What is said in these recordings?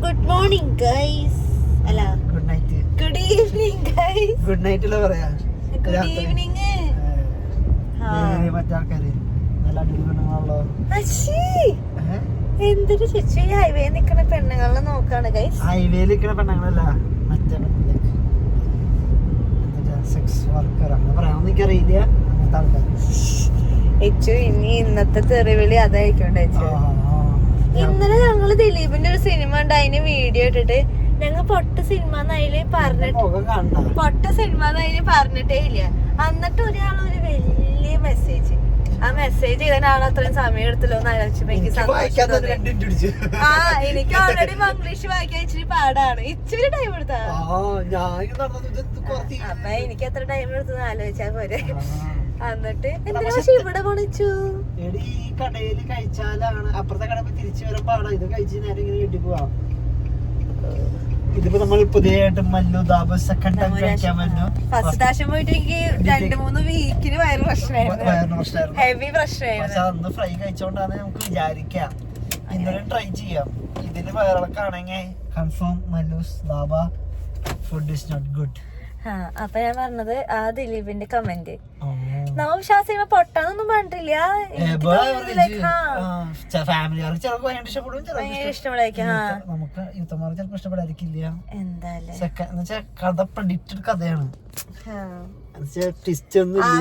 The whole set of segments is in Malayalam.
Good morning guys. അല്ല good night. Good evening guys. Good night അല്ലേ പറയാ? Good evening. മറ്റാൾക്കാര് നല്ല അടിപൊളി പെണ്ണുങ്ങളാണല്ലോ. എന്തൊരു ചേച്ചി ഹൈവേ നിക്കണ പെണ്ണുങ്ങളെ നോക്കാണ് ഗൈസ്. ഹൈവേയിൽ നിൽക്കുന്ന പെണ്ണുങ്ങളല്ല, മറ്റേ സെക്സ് വർക്കർ അങ്ങനെ പറയാമെന്ന് എനിക്കറിയില്ല. അങ്ങനത്തെ ആൾക്കാർ ഏച്ചു ഇനി ഇന്നത്തെ തെറിവിളി അതായിക്കോട്ടെ. ഇന്നലെ ഞങ്ങള് ദിലീപിന്റെ ഒരു സിനിമ ഉണ്ട്, അതിന് വീഡിയോ ഇട്ടിട്ട് ഞങ്ങൾ പൊട്ട സിനിമ അതില് പറഞ്ഞിട്ടേ ഇല്ല. എന്നിട്ട് ഒരാളൊരു വലിയ മെസ്സേജ്, ആ മെസ്സേജ് ചെയ്താൽ ആൾ അത്രയും സമയം എടുത്തല്ലോ എന്ന് ആലോചിച്ചപ്പോ എനിക്ക് സന്തോഷം. ആ എനിക്ക് ഓൾറെഡി മംഗ്ലീഷ് വായിക്കാൻ ഇച്ചിരി പാടാണ്, ഇച്ചിരി ടൈം എടുത്താ. അപ്പൊ എനിക്ക് എത്ര ടൈം എടുത്തെന്ന് ആലോചിച്ചാ പോരെ. എന്നിട്ട് എന്തിനാ പക്ഷെ ഇവിടെ പോണിച്ചു കടയിൽ കഴിച്ചാലാണ് അപ്പുറത്തെ കട തിരിച്ചു വരാൻ പാടാ. ഇത് കഴിച്ച് നേരെ ഇങ്ങനെ വീട്ടിൽ പോവാം. ഇതിപ്പോ നമ്മൾ പുതിയതായിട്ട് മല്ലു ദാബ സെക്കൻഡ് ടൈം കഴിക്കാൻ പറ്റും. ഫസ്റ്റ് പ്രാവശ്യം പോയിട്ട് എനിക്ക് 2-3 വീക്കിന് വയറ് പ്രശ്നമായിരുന്നു, ഹെവി പ്രശ്നമായിരുന്നു. പക്ഷെ അന്ന് ഫ്രൈ കഴിച്ചോണ്ടാണ് നമുക്ക് വിചാരിക്കാം ഇന്നലെ ട്രൈ ചെയ്യാം. ഇതിന് വയറിളക്കാണെങ്കിൽ confirm Mallus dhaba food is not good. അപ്പൊ ഞാൻ പറഞ്ഞത് ആ ദിലീപിന്റെ കമന്റ് നമ്മൾ ആ സിനിമ പൊട്ടാന്നൊന്നും പറഞ്ഞിട്ടില്ല.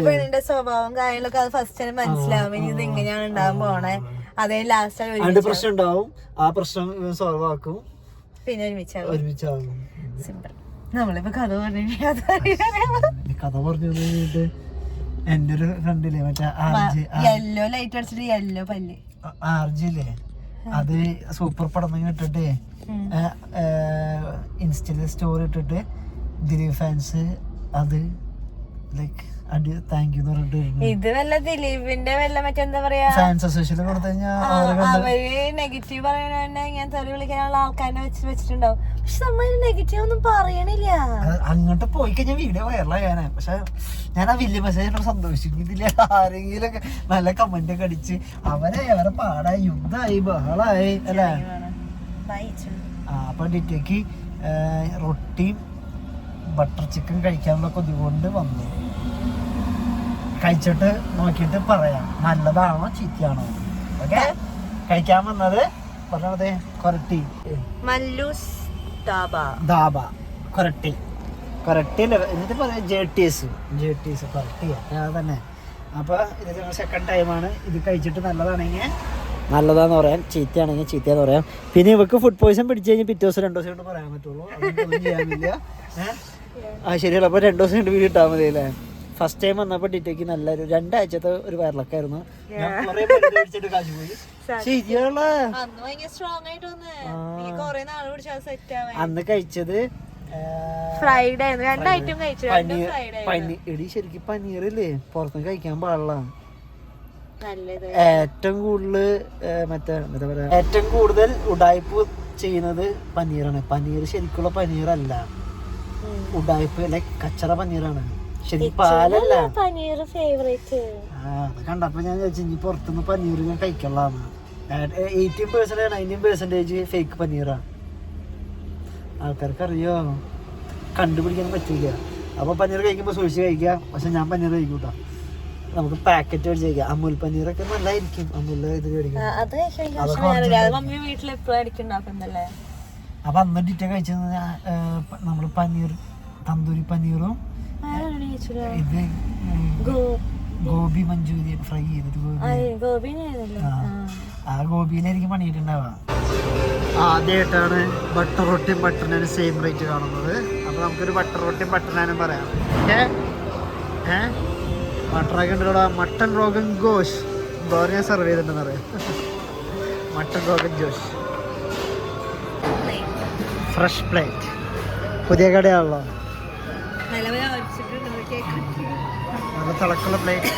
പെണ്ണിന്റെ സ്വഭാവം കാര്യങ്ങളൊക്കെ അത് ഫസ്റ്റ് തന്നെ മനസ്സിലാവും. ഇനി ഇത് ഇങ്ങനെയാണ് ഉണ്ടാവാൻ പോണേ. അതേ ലാസ്റ്റ് പ്രശ്നം ഉണ്ടാവും, ആ പ്രശ്നം സോൾവ് ആക്കും, പിന്നെ ഒരുമിച്ചാകും. സിമ്പിൾ. നമ്മളിപ്പോ കഥ പറഞ്ഞു എന്റെ ഒരു ഫ്രണ്ടില്ലേ മറ്റേ യെല്ലോ ലൈറ്റ് അടിച്ചിട്ട് യെല്ലോ പല്ല് ആർജില്ലേ, അത് സൂപ്പർ പടം ഇട്ടിട്ട് ഇൻസ്റ്റയില് സ്റ്റോറി ഇട്ടിട്ട് ദിലീപ് ഫാൻസ് അത് ലൈക്ക് താങ്ക് യു എന്ന് പറഞ്ഞിട്ട് ഇത് വല്ല ദിലീപിന്റെ വല്ല മറ്റെന്താ പറയാ ഫാൻസ് അസോസിയേഷൻ കൊടുത്തു കഴിഞ്ഞാൽ അവര് നെഗറ്റീവ് പറയാൻ ഞാൻ തെറി വിളിക്കാനുള്ള ആൾക്കാരെ വെച്ചിട്ടുണ്ടാവും. പക്ഷെ നമ്മൾ നെഗറ്റീവ് ഒന്നും പറയണില്ല. അങ്ങോട്ട് പോയി കഴിഞ്ഞാൽ വീഡിയോ വൈറലാകാനാ. പക്ഷെ ഞാൻ ആ വലിയ മെസ്സേജ് സന്തോഷിക്കുന്നില്ല. ആരെങ്കിലും ഒക്കെ നല്ല കമന്റ് ഒക്കെ അടിച്ച് അവരെ പാടായി, യുദ്ധായി, ബഹളായി അല്ലേ. അപ്പൊ ഡിറ്റയ്ക്ക് റൊട്ടിയും ബട്ടർ ചിക്കൻ കഴിക്കാനുള്ള കൊതി കൊണ്ട് വന്നു. കഴിച്ചിട്ട് നോക്കിയിട്ട് പറയാം നല്ലതാണോ ചീത്തയാണോ. ഓക്കെ, കഴിക്കാൻ വന്നത് പറഞ്ഞത് കൊരട്ടി മല്ലൂസ് ദാബ കൊരട്ടി എന്നിട്ട് പറയാം ജേട്ടീസ് കൊരട്ടി തന്നെ. അപ്പോൾ ഇത് ഞങ്ങൾ സെക്കൻഡ് ടൈമാണ്. ഇത് കഴിച്ചിട്ട് നല്ലതാണെങ്കിൽ നല്ലതാന്ന് പറയാം, ചീത്തയാണെങ്കിൽ ചീത്തയാന്ന് പറയാം. പിന്നെ ഇവർക്ക് ഫുഡ് പോയിസൺ പിടിച്ചു കഴിഞ്ഞാൽ പിറ്റേ ദിവസം 2 ദിവസം കൊണ്ട് പറയാൻ പറ്റുള്ളൂ. അതൊന്നും ചെയ്യാനില്ല. ശരിയല്ല. അപ്പോൾ 2 ദിവസം കൊണ്ട് വീട് ഇട്ടാൽ മതി അല്ലേ. ഫസ്റ്റ് ടൈം വന്നപ്പോൾ ഡിറ്റയ്ക്ക് നല്ലൊരു 2 ആഴ്ചത്തെ ഒരു വയറിളക്കായിരുന്നു. അന്ന് കഴിച്ചത് ഫ്രൈഡേ ശരിക്കും പനീറില്ലേ പുറത്തുനിന്ന് കഴിക്കാൻ പാടില്ല. ഏറ്റവും കൂടുതൽ ഉഡായിപ്പ് ചെയ്യുന്നത് പനീറാണ്. പനീർ ശരിക്കുള്ള പനീറല്ല, ഉഡായിപ്പ് ലൈക്ക് കച്ചറ പനീറാണ്. ശരി പാലല്ല. കണ്ടപ്പോ ഞാൻ വിചാരിച്ചു ഇനി പുറത്തുനിന്ന് പനീർ ഞാൻ കഴിക്കലാന്ന്. 80% 90% ഫേക്ക് പനീറാ. ആൾക്കാർക്ക് അറിയോ, കണ്ടുപിടിക്കാൻ പറ്റില്ല. അപ്പൊ പനീർ കഴിക്കുമ്പോ സൂക്ഷിച്ച് കഴിക്കാം. പക്ഷെ ഞാൻ പനീർ കഴിക്കൂട്ടോ. നമുക്ക് പാക്കറ്റ് മേടിച്ച് കഴിക്കാം. അമൂൽ പനീറൊക്കെ നല്ലതായിരിക്കും. അമൂലിന്റെ ഇത് മേടിക്കാം. അപ്പൊ അന്ന് ഡിറ്റ കഴിച്ചത് നമ്മള് പനീർ തന്തൂരി പനീറും ഇത് ഗോബി മഞ്ചൂരിയൻ ഫ്രൈ ചെയ്തിട്ട് ആ ഗോപിയിലായിരിക്കും പണിയിട്ടുണ്ടാവുക. ആദ്യമായിട്ടാണ് ബട്ടർ റൊട്ടിയും ബട്ടർ നാനും സെയിം റേറ്റ് കാണുന്നത്. അപ്പോൾ നമുക്കൊരു ബട്ടർ റൊട്ടിയും ബട്ടർ നാനും പറയാം. ബട്ടറൊക്കെ ഉണ്ടല്ലോ. മട്ടൺ റോഗൻ ഗോഷ് വേറെ ഞാൻ സർവ് ചെയ്തിട്ടുണ്ടെന്ന് പറയാം. Mutton Rogan Josh fresh plate, പുതിയ കടയാണല്ലോ. നല്ല തിളക്കുള്ള പ്ലേറ്റ്.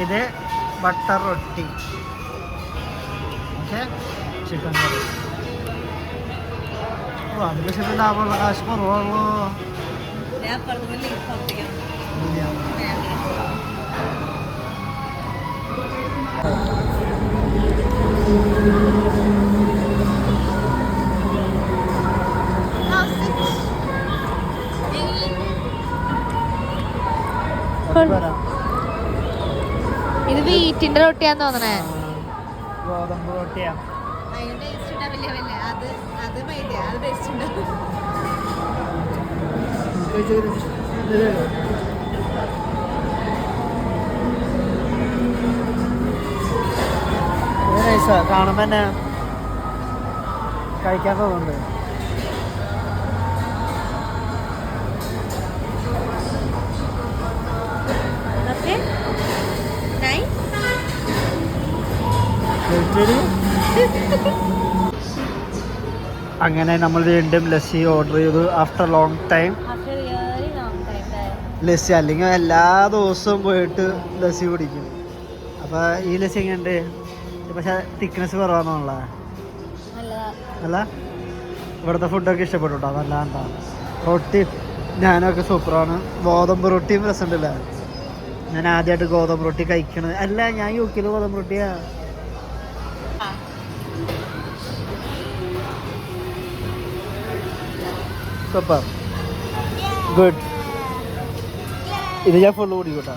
ഇത് ബട്ടർ റൊട്ടി, ഓക്കെ. ചിക്കൻ കറി. അതിൽ ചിക്കൻ ലാഭമുള്ള കാശ് കുറവുള്ളൂ. ഇത് വീറ്റിന്റെ റൊട്ടിയാന്ന് തോന്നണേ. ഗോതമ്പ് റൊട്ടിയാ. കാണുമ്പോ തന്നെ കഴിക്കാൻ തോന്നുന്നുണ്ട്. അങ്ങനെ നമ്മൾ വീണ്ടും ലസ്സി ഓർഡർ ചെയ്തു ആഫ്റ്റർ ലോങ് ടൈം. ലസ്സി അല്ലെങ്കിൽ എല്ലാ ദിവസവും പോയിട്ട് ലസ്സി കുടിക്കും. അപ്പോൾ ഈ ലസ്സി എങ്ങനെയുണ്ട്? പക്ഷേ തിക്നെസ് കുറവാണെന്നുള്ള അല്ല. ഇവിടുത്തെ ഫുഡൊക്കെ ഇഷ്ടപ്പെട്ടു കേട്ടോ, നല്ലതാ. റൊട്ടി ഞാനൊക്കെ സൂപ്പറാണ്. ഗോതമ്പ് റൊട്ടിയും രസമുണ്ടല്ല. ഞാൻ ആദ്യമായിട്ട് ഗോതമ്പ് റൊട്ടി കഴിക്കണത്. അല്ല, ഞാൻ യുകെയിൽ ഗോതമ്പ് റൊട്ടിയാ. Super good. ഇത് ഞാൻ ഫുള്ള് കുടിക്കൂട്ടാ.